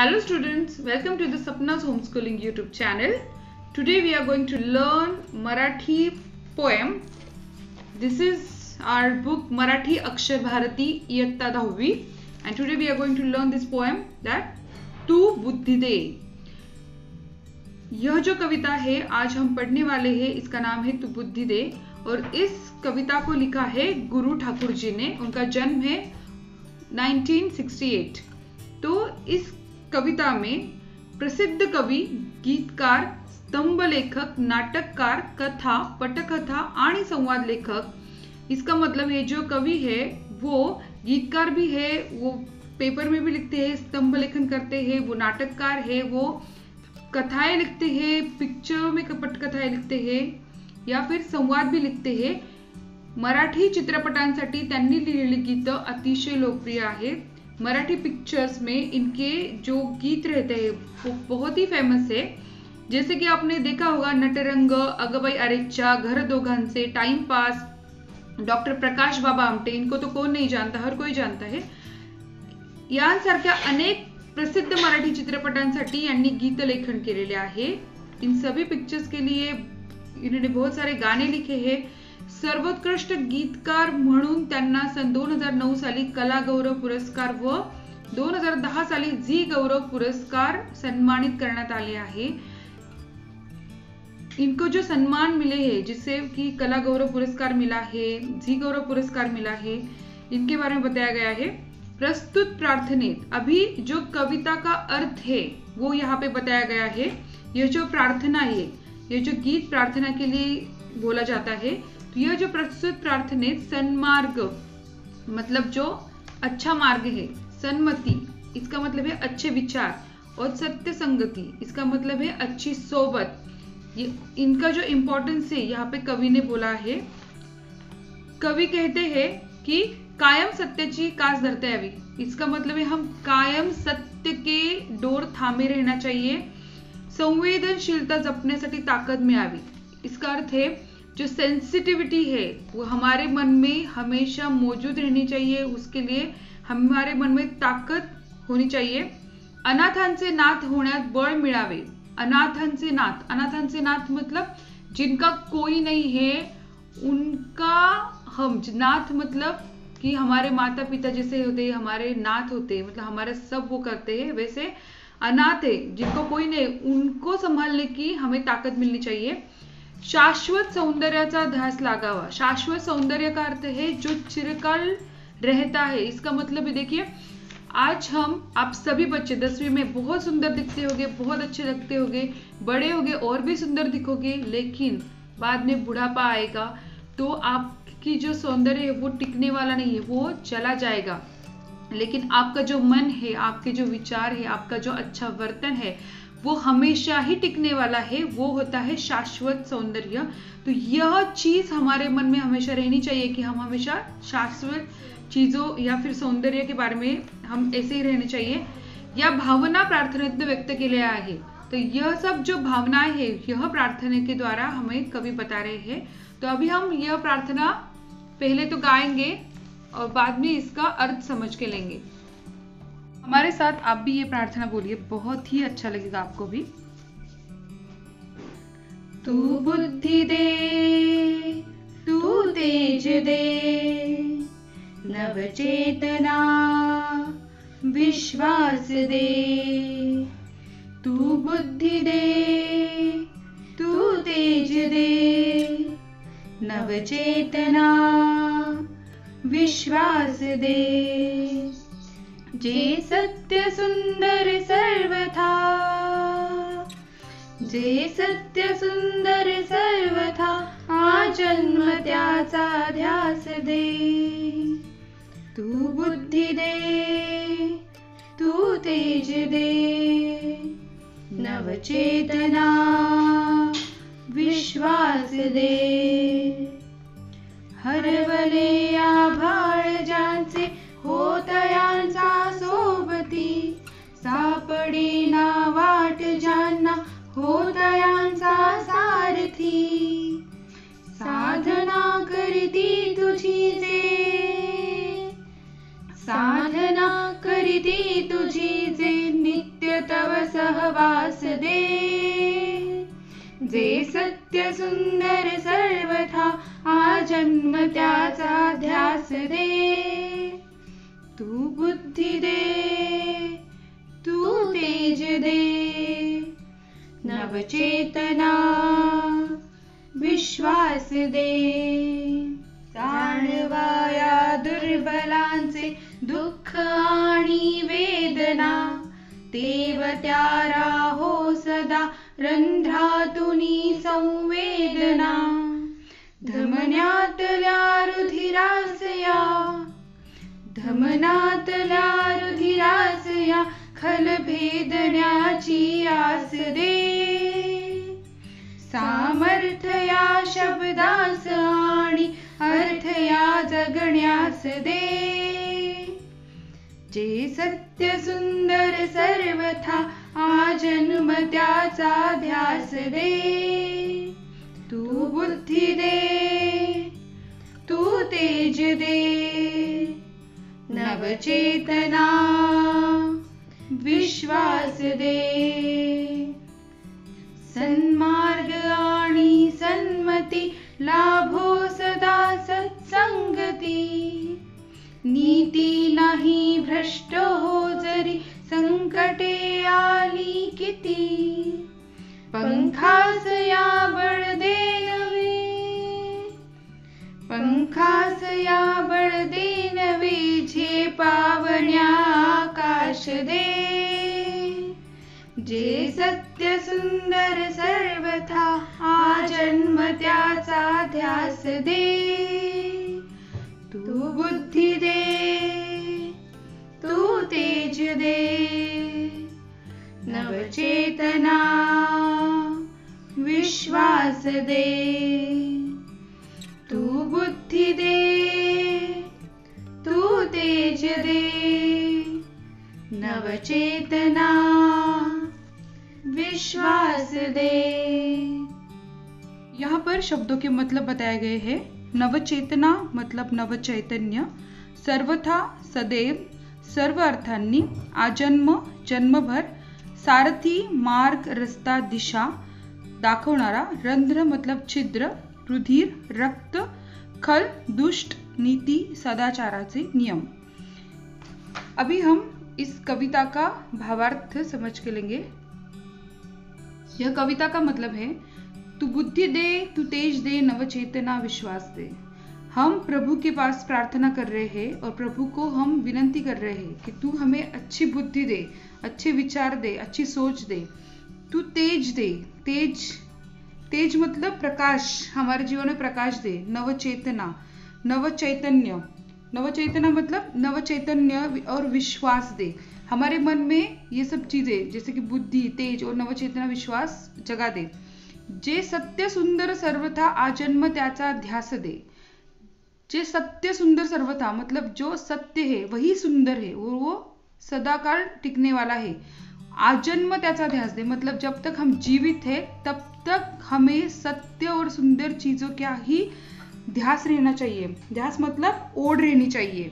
Hello students, welcome to the Sapna's Homeschooling YouTube channel. Today we are going to learn Marathi poem. This is our book Marathi Akshar Bharati इयत्ता 10वी and today we are going to learn this poem that तू बुद्धि दे. यह जो कविता है आज हम पढ़ने वाले हैं इसका नाम है तू बुद्धि दे और इस कविता को लिखा है गुरु ठाकुर जी ने. उनका जन्म है 1968. तो इस कविता में प्रसिद्ध कवि, गीतकार, स्तंभ लेखक, नाटककार, कथा, पटकथा आणि संवाद लेखक. इसका मतलब है जो कवि है वो गीतकार भी है, वो पेपर में भी लिखते हैं, स्तंभ लेखन करते हैं, वो नाटककार है, वो कथाएं लिखते हैं, पिक्चरों में पटकथाएं लिखते हैं या फिर संवाद भी लिखते हैं. मराठी चित्रपटांसाठी त्यांनी लिहिलेली गीतं अतिशय लोकप्रिय आहेत. मराठी पिक्चर्स में इनके जो गीत रहते हैं वो बहुत ही फेमस है. जैसे कि आपने देखा होगा नटरंग, अगबाई अरेच्चा, घर दोघांचे, टाइम पास, डॉक्टर प्रकाश बाबा आमटे. इनको तो कौन नहीं जानता, हर कोई जानता है. यांसारख्या अनेक प्रसिद्ध मराठी चित्रपटांसाठी यांनी गीत लेखन केलेले आहे. इन सभी पिक्चर्स के लिए इन्होंने बहुत सारे गाने लिखे हैं. सर्वोत्कृष्ट गीतकार म्हणून त्यांना सन 2009 साली कला गौरव पुरस्कार व 2010 साली झी गौरव पुरस्कार सन्मानित करण्यात आले आहे. इनको जो सम्मान मिले हैं जिससे कि कला गौरव पुरस्कार मिला है, झी गौरव पुरस्कार मिला है, इनके बारे में बताया गया है. प्रस्तुत प्रार्थनेत अभी जो कविता का अर्थ है वो यहाँ पे बताया गया है. यह जो प्रार्थना है, यह जो गीत प्रार्थना के लिए बोला जाता है, तो यह जो प्रस्तुत प्रार्थनेत सन्मार्ग मतलब जो अच्छा मार्ग है, सन्मति इसका मतलब है अच्छे विचार और सत्य संगति इसका मतलब है अच्छी सोबत. ये इनका जो इम्पोर्टेंस है यहाँ पे कवि ने बोला है. कवि कहते हैं कि कायम सत्याची कास धरता यावी. इसका मतलब है हम कायम सत्य के डोर थामे रहना चाहिए. संवेदनशीलता जपण्यासाठी ताकद मिळावी. इसका अर्थ है जो सेंसिटिविटी है वो हमारे मन में हमेशा मौजूद रहनी चाहिए. उसके लिए हमारे मन में ताकद होनी चाहिए. अनाथांचे नाथ होण्यात बळ मिळावे. अनाथांचे नाथ मतलब जिनका कोई नहीं है उनका हम. नाथ मतलब कि हमारे माता पिता जैसे होते हैं, हमारे नाथ होते हैं, मतलब हमारा सब वो करते हैं. वैसे अनाथ है जिनको कोई नहीं, उनको संभालने की हमें ताकत मिलनी चाहिए. शाश्वत सौंदर्याचा ध्यास लागावा. शाश्वत सौंदर्य का अर्थ है जो चिरकाल रहता है. इसका मतलब है देखिए आज आप सभी बच्चे 10वीं में बहुत सुंदर दिखते होगे, बहुत अच्छे लगते होगे, बड़े होगे और भी सुंदर दिखोगे, लेकिन बाद में बुढ़ापा आएगा तो आपकी जो सौंदर्य है वो टिकने वाला नहीं है, वो चला जाएगा. लेकिन आपका जो मन है, आपके जो विचार है, आपका जो अच्छा वर्तन है वो हमेशा ही टिकने वाला है. वो होता है शाश्वत सौंदर्य. तो यह चीज हमारे मन में हमेशा रहनी चाहिए कि हम हमेशा शाश्वत चीजों या फिर सौंदर्य के बारे में हम ऐसे ही रहने चाहिए. या भावना प्रार्थनेतून व्यक्त केल्या आहे. तो यह सब जो भावनाएं है यह प्रार्थना के द्वारा हमें कवि बता रहे हैं. तो अभी हम यह प्रार्थना पहले तो गाएंगे और बाद में इसका अर्थ समझ के लेंगे. हमारे साथ आप भी ये प्रार्थना बोलिए, बहुत ही अच्छा लगेगा आपको भी. तू बुद्धि दे, तू तेज दे, नव चेतना विश्वास दे. तू बुद्धि दे, तू तेज दे, नव चेतना विश्वास दे. जे सत्य सुंदर सर्वथा, जे सत्य सुंदर सर्वथा आजन्म त्याचा ध्यास दे. तू बुद्धि दे, तू तेज दे, नव चेतना विश्वास दे. हरवले आभाळ ज्यांचे होतयांचा सोबती, सापडेना वाट ज्यांना होतयांचा सारथी. साधना करीती तुझी जे, साधना करीती तुझी जे, नित्य सहवास दे, जे सत्य सुंदर सर्वथा आजन्म त्याचा ध्यास दे. तू बुद्धी दे, तू तेज दे, नवचेतना विश्वास दे. जाणवाया दुर्बलांचे दुःख आणि वेदना, देव त्यारा हो सदा रंध्रातुनी संवेदना. धमन्यातल्या रुधिरासया, धमनातल्या रुधिरासया खल भेदण्याची आस दे. सामर्थ्या शब्दास आणि अर्थया जगण्यास दे. जे सत्य सुंदर सर्वथा आजन्म त्याचा ध्यास दे. तू बुद्धी दे, तू तेज दे, नवचेतना विश्वास दे. सन्मार्ग आणि सन्मती लाभो सदा सत्संगती. नीती नाही भ्रष्ट हो जरी संकटे आली किती. पंखास या बळ दे नवे, पंखास या बळ दे नवे. झेपावण्या आकाश दे. जे सत्य सुंदर सर्वथा आजन्म त्याचा ध्यास दे. तू बुद्धी दे, तू तेज दे, नवचेतना विश्वास दे. तू बुद्धी दे, तू तेज दे, नवचेतना विश्वास दे. यहाँ पर शब्दों के मतलब बताए गए हैं. नवचेतना मतलब नव चैतन्य, सर्वथा सदैव सर्व अर्थांनी, आजन्म जन्मभर, सारथी मार्ग रस्ता दिशा दाखवणारा, रंध्र मतलब छिद्र, रुधिर रक्त, खल दुष्ट, नीति सदाचाराचे नियम. अभी हम इस कविता का भावार्थ समझ के लेंगे. यह कविता का मतलब है, तू बुद्धि दे, तू तेज दे, नवचेतना विश्वास दे. हम प्रभु के पास प्रार्थना कर रहे हैं और प्रभु को हम विनंती कर रहे हैं कि तू हमें अच्छी बुद्धि दे, अच्छे विचार दे, अच्छी सोच दे. तू तेज दे, तेज तेज मतलब प्रकाश, हमारे जीवन में प्रकाश दे. नवचेतना नव चैतन्य, नवचेतना मतलब नवचैतन्य और विश्वास दे. हमारे मन में ये सब चीजें जैसे कि बुद्धि, तेज और नवचेतना विश्वास जगा दे. जे सत्य सुंदर सर्वथा आजन्म त्याचा ध्यास दे. जे सत्य सुंदर सर्वथा मतलब जो सत्य है वही सुंदर है और वो सदाकाल टिकने वाला है. आजन्म त्याचा ध्यास दे मतलब जब तक हम जीवित है तब तक हमें सत्य और सुंदर चीजों का ही ध्यास रहना चाहिए. ध्यास मतलब ओढ रहनी चाहिए.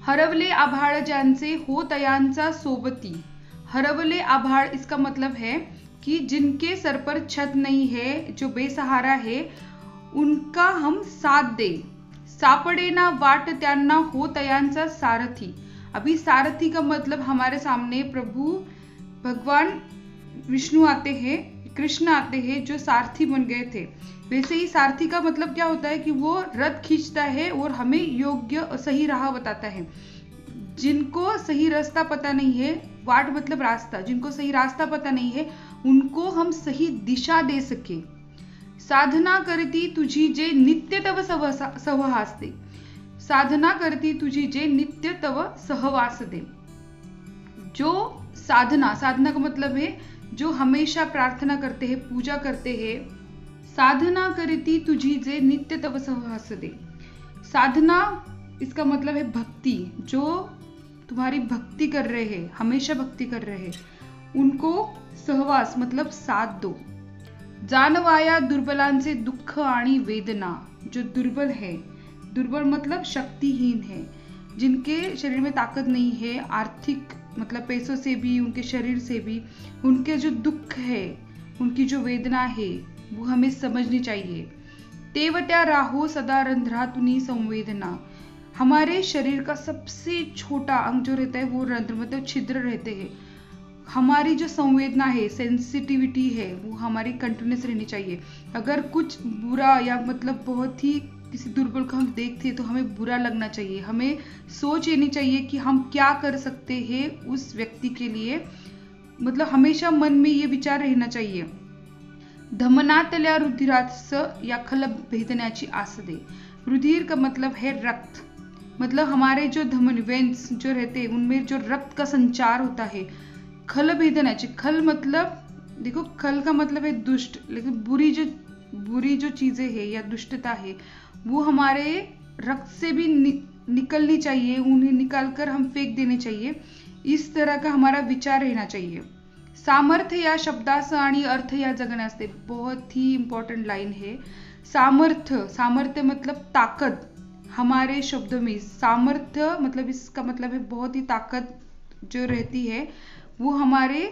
हरवले आभाळ ज्यांचे हो तयांचा सोबती. हरवले आभाळ इसका मतलब है कि जिनके सर पर छत नहीं है, जो बेसहारा है, उनका हम साथ दे. सापडे ना वाट त्यांना हो तयांचा सारथी. अभी सारथी का मतलब हमारे सामने प्रभु भगवान विष्णु आते हैं, कृष्ण आते हैं जो सारथी बन गए थे. वैसे ही सारथी का मतलब क्या होता है कि वो रथ खींचता है और हमें योग्य सही राह बताता है. जिनको सही रास्ता पता नहीं है, वाट मतलब रास्ता, जिनको सही रास्ता पता नहीं है उनको हम सही दिशा दे सके. साधना करती तुझी जे नित्य तव सहवास दे. साधना करती तुझी जे नित्य तव सहवास दे. जो साधना, साधना का मतलब है जो हमेशा प्रार्थना करते हैं, पूजा करते हैं. साधना करती तुझी जे नित्य तव सहवास दे. साधना इसका मतलब है भक्ति. जो तुम्हारी भक्ति कर रहे हैं, हमेशा भक्ति कर रहे हैं, उनको सहवास मतलब साथ दो. जानवाया दुर्बलांचे दुःख आणि वेदना. जो दुर्बल है, दुर्बल मतलब शक्तिहीन है, जिनके शरीर में ताकत नहीं है, आर्थिक मतलब पैसों से भी, उनके शरीर से भी, उनके जो दुख है, उनकी जो वेदना है, वो हमें समझनी चाहिए। तेवत्या राहो सदा रंध्रातुनी संवेदना। हमारे शरीर का सबसे छोटा अंग जो रहता है वो रंध्र मतलब छिद्र रहते हैं। हमारी जो संवेदना है, सेंसिटिविटी है, वो हमारी कंटिन्यूस रहनी चाहिए। अगर कुछ बुरा या मतलब बहुत ही किसी दुर्बल को हम देखते हैं तो हमें बुरा लगना चाहिए। हमें सोच लेनी चाहिए कि हम क्या कर सकते हैं उस व्यक्ति के लिए, मतलब हमेशा मन में ये विचार रहना चाहिए। धमनातल्या रुधिरास या खल भेदण्याची आसदे। रुधिर का मतलब है रक्त, मतलब हमारे जो धमनी वेन्स जो रहते हैं उनमें जो रक्त का संचार होता है। खल भेदण्याची, खल मतलब देखो, खल का मतलब है दुष्ट, लेकिन बुरी जो चीजें है या दुष्टता है वो हमारे रक्त से भी निकलनी चाहिए, उन्हें निकालकर हम फेंक देने चाहिए। इस तरह का हमारा विचार रहना चाहिए। सामर्थ्य या शब्दास आणि अर्थ या जगण्यास, बहुत ही इंपॉर्टेंट लाइन है। सामर्थ्य मतलब ताकत। हमारे शब्दों में सामर्थ्य मतलब इसका मतलब है बहुत ही ताकत जो रहती है, वो हमारे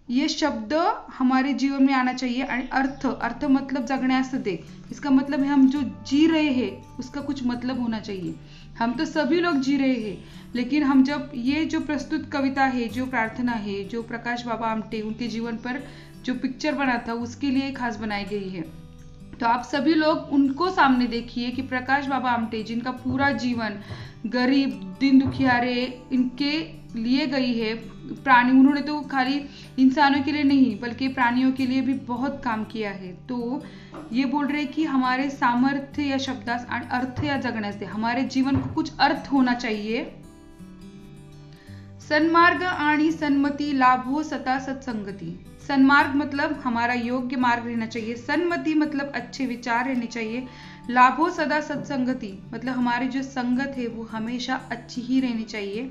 ये शब्द हमारे जीवन में आना चाहिए। और अर्थ मतलब जगण्यास दे, इसका मतलब है हम जो जी रहे हैं उसका कुछ मतलब होना चाहिए। हम तो सभी लोग जी रहे हैं, लेकिन हम जब ये जो प्रस्तुत कविता है, जो प्रार्थना है, जो प्रकाश बाबा आमटे उनके जीवन पर जो पिक्चर बना था उसके लिए खास बनाई गई है। तो आप सभी लोग उनको सामने देखिए कि प्रकाश बाबा आमटे जिनका पूरा जीवन गरीब, दिन दुखियारे इनके लिए गई है। प्राणी, उन्होंने तो खाली इंसानों के लिए नहीं बल्कि प्राणियों के लिए भी बहुत काम किया है। तो ये बोल रहे कि हमारे सामर्थ्य या शब्दास अर्थ या जगण्यास दे, हमारे जीवन को कुछ अर्थ होना चाहिए। सन्मार्ग आणि सन्मति लाभो सता सत्संगति। सन्मार्ग मतलब हमारा योग्य मार्ग रहना चाहिए। सन्मति मतलब अच्छे विचार रहने चाहिए। लाभो सदा सत्संगति मतलब हमारी जो संगत है वो हमेशा अच्छी ही रहनी चाहिए।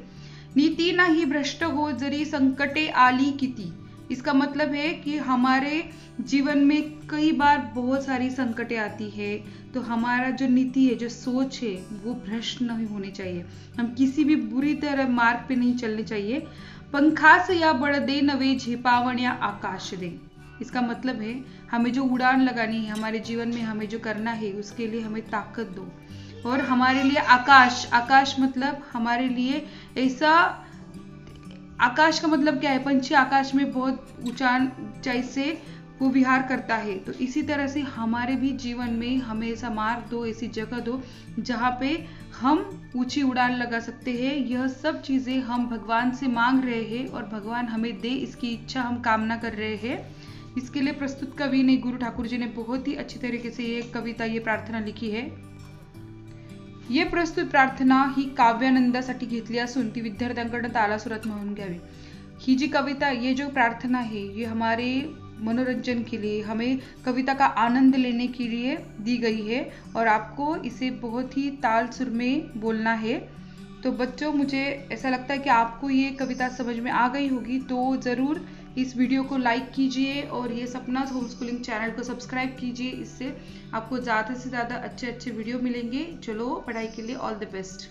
नीति नाही भ्रष्ट हो जरी संकटे आली किती। इसका मतलब है कि हमारे जीवन में कई बार बहुत सारी संकटें आती है, तो हमारा जो नीति है, जो सोच है, वो भ्रष्ट नहीं होनी चाहिए। हम किसी भी बुरी तरह मार्ग पे नहीं चलने चाहिए। पंखास या बड़ दे नवे झेपावन या आकाश दे। इसका मतलब है हमें जो उड़ान लगानी है हमारे जीवन में, हमें जो करना है उसके लिए हमें ताकत दो। और हमारे लिए आकाश मतलब हमारे लिए ऐसा, आकाश का मतलब क्या है, पंछी आकाश में बहुत ऊंचाई से वो विहार करता है। तो इसी तरह से हमारे भी जीवन में हमें ऐसा मार्ग दो, ऐसी जगह दो जहाँ पे हम ऊंची उड़ान लगा सकते हैं। यह सब चीजें हम भगवान से मांग रहे हैं और भगवान हमें दे, इसकी इच्छा हम कामना कर रहे हैं। इसके लिए प्रस्तुत कवि ने, गुरु ठाकुर जी ने बहुत ही अच्छी तरीके से ये कविता, ये प्रार्थना लिखी है। ये प्रस्तुत प्रार्थना ही काव्यानंदासाठी घेतली असून ती विद्यार्थ्यांकडून तालासुरात म्हणून घ्यावी। ही जी कविता, ये जो प्रार्थना है, ये हमारे मनोरंजन के लिए, हमें कविता का आनंद लेने के लिए दी गई है और आपको इसे बहुत ही ताल सुर में बोलना है। तो बच्चों, मुझे ऐसा लगता है कि आपको ये कविता समझ में आ गई होगी। तो ज़रूर इस वीडियो को लाइक कीजिए और ये सपना होम स्कूलिंग चैनल को सब्सक्राइब कीजिए। इससे आपको ज़्यादा से ज़्यादा अच्छे वीडियो मिलेंगे। चलो, पढ़ाई के लिए ऑल द बेस्ट।